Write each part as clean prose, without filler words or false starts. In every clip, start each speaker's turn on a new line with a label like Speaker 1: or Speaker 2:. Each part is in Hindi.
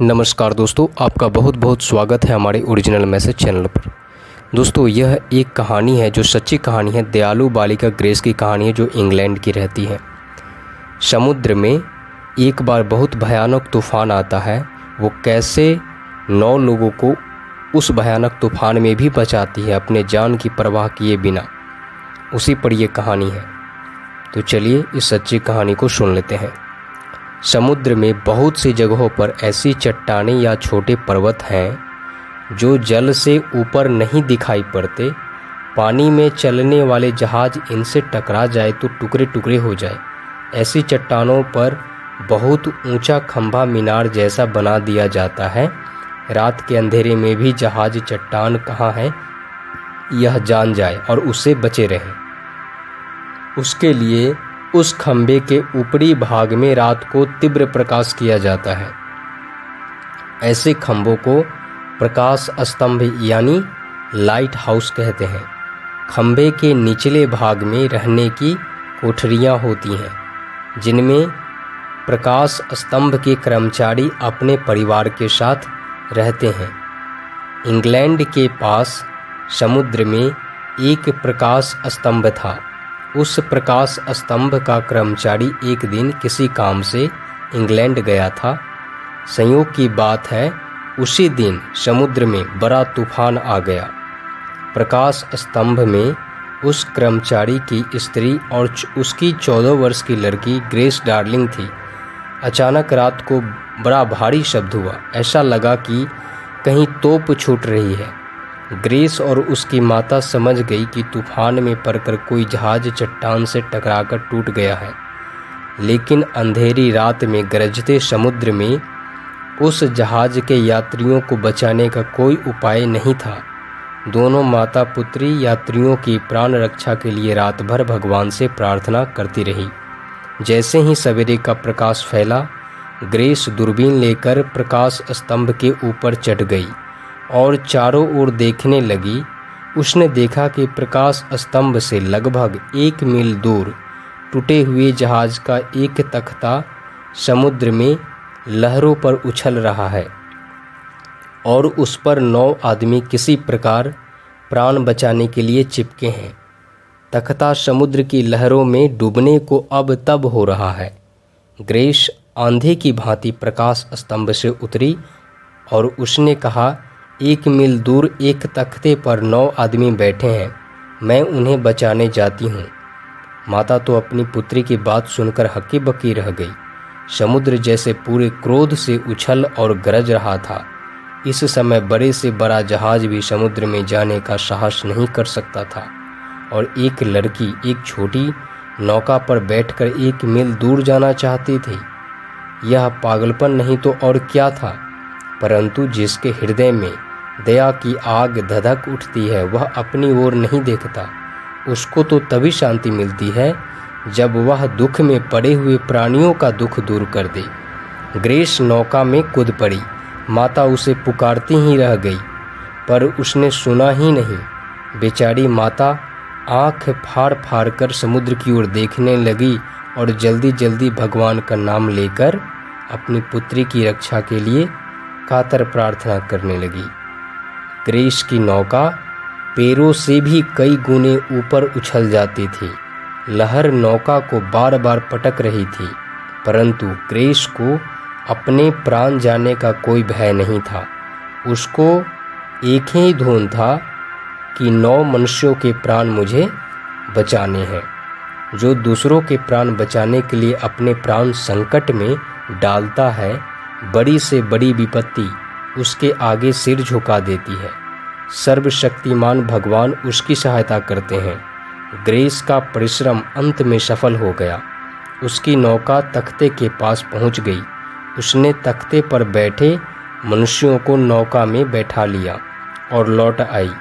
Speaker 1: नमस्कार दोस्तों, आपका बहुत बहुत स्वागत है हमारे ओरिजिनल मैसेज चैनल पर। दोस्तों, यह एक कहानी है जो सच्ची कहानी है। दयालु बालिका ग्रेस की कहानी है जो इंग्लैंड की रहती है। समुद्र में एक बार बहुत भयानक तूफ़ान आता है। वो कैसे 9 लोगों को उस भयानक तूफ़ान में भी बचाती है अपने जान की परवाह किए बिना, उसी पर यह कहानी है। तो चलिए इस सच्ची कहानी को सुन लेते हैं। समुद्र में बहुत सी जगहों पर ऐसी चट्टानें या छोटे पर्वत हैं जो जल से ऊपर नहीं दिखाई पड़ते। पानी में चलने वाले जहाज इनसे टकरा जाए तो टुकड़े टुकड़े हो जाए। ऐसी चट्टानों पर बहुत ऊंचा खंभा मीनार जैसा बना दिया जाता है। रात के अंधेरे में भी जहाज चट्टान कहाँ है यह जान जाए और उससे बचे रहें। उसके लिए उस खंभे के ऊपरी भाग में रात को तीव्र प्रकाश किया जाता है। ऐसे खंभों को प्रकाश स्तंभ यानी लाइट हाउस कहते हैं। खंभे के निचले भाग में रहने की कोठरियां होती हैं जिनमें प्रकाश स्तंभ के कर्मचारी अपने परिवार के साथ रहते हैं। इंग्लैंड के पास समुद्र में एक प्रकाश स्तंभ था। उस प्रकाश स्तंभ का कर्मचारी एक दिन किसी काम से इंग्लैंड गया था। संयोग की बात है, उसी दिन समुद्र में बड़ा तूफान आ गया। प्रकाश स्तंभ में उस कर्मचारी की स्त्री और उसकी 14 वर्ष की लड़की ग्रेस डार्लिंग थी। अचानक रात को बड़ा भारी शब्द हुआ। ऐसा लगा कि कहीं तोप छूट रही है। ग्रेस और उसकी माता समझ गई कि तूफान में पड़कर कोई जहाज चट्टान से टकराकर टूट गया है। लेकिन अंधेरी रात में गरजते समुद्र में उस जहाज के यात्रियों को बचाने का कोई उपाय नहीं था। दोनों माता पुत्री यात्रियों की प्राण रक्षा के लिए रात भर भगवान से प्रार्थना करती रही। जैसे ही सवेरे का प्रकाश फैला, ग्रेस दूरबीन लेकर प्रकाश स्तंभ के ऊपर चढ़ गई और चारों ओर देखने लगी। उसने देखा कि प्रकाश स्तंभ से लगभग 1 मील दूर टूटे हुए जहाज का एक तख्ता समुद्र में लहरों पर उछल रहा है और उस पर 9 आदमी किसी प्रकार प्राण बचाने के लिए चिपके हैं। तख्ता समुद्र की लहरों में डूबने को अब तब हो रहा है। ग्रेस आंधी की भांति प्रकाश स्तंभ से उतरी और उसने कहा, 1 मील दूर एक तख्ते पर 9 आदमी बैठे हैं। मैं उन्हें बचाने जाती हूँ। माता तो अपनी पुत्री की बात सुनकर हक्की बक्की रह गई। समुद्र जैसे पूरे क्रोध से उछल और गरज रहा था। इस समय बड़े से बड़ा जहाज भी समुद्र में जाने का साहस नहीं कर सकता था और एक लड़की एक छोटी नौका पर बैठकर 1 मील दूर जाना चाहती थी। यह पागलपन नहीं तो और क्या था। परंतु जिसके हृदय में दया की आग धधक उठती है वह अपनी ओर नहीं देखता। उसको तो तभी शांति मिलती है जब वह दुख में पड़े हुए प्राणियों का दुख दूर कर दे। ग्रेस नौका में कूद पड़ी। माता उसे पुकारती ही रह गई पर उसने सुना ही नहीं। बेचारी माता आंख फाड़ फाड़ कर समुद्र की ओर देखने लगी और जल्दी जल्दी भगवान का नाम लेकर अपनी पुत्री की रक्षा के लिए कातर प्रार्थना करने लगी। ग्रेस की नौका पैरों से भी कई गुने ऊपर उछल जाती थी। लहर नौका को बार बार पटक रही थी, परंतु ग्रेस को अपने प्राण जाने का कोई भय नहीं था। उसको एक ही धुन था कि 9 मनुष्यों के प्राण मुझे बचाने हैं। जो दूसरों के प्राण बचाने के लिए अपने प्राण संकट में डालता है, बड़ी से बड़ी विपत्ति उसके आगे सिर झुका देती है। सर्वशक्तिमान भगवान उसकी सहायता करते हैं। ग्रेस का परिश्रम अंत में सफल हो गया। उसकी नौका तख्ते के पास पहुंच गई। उसने तख्ते पर बैठे मनुष्यों को नौका में बैठा लिया और लौट आई।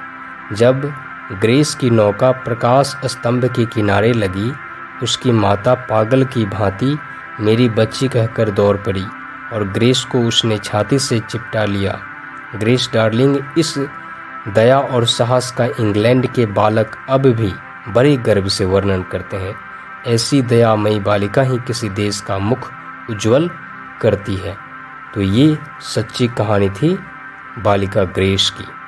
Speaker 1: जब ग्रेस की नौका प्रकाश स्तंभ के किनारे लगी, उसकी माता पागल की भांति मेरी बच्ची कहकर दौड़ पड़ी और ग्रेस को उसने छाती से चिपटा लिया। ग्रेस डार्लिंग इस दया और साहस का इंग्लैंड के बालक अब भी बड़े गर्व से वर्णन करते हैं। ऐसी दयामयी बालिका ही किसी देश का मुख उज्ज्वल करती है। तो ये सच्ची कहानी थी बालिका ग्रेस की।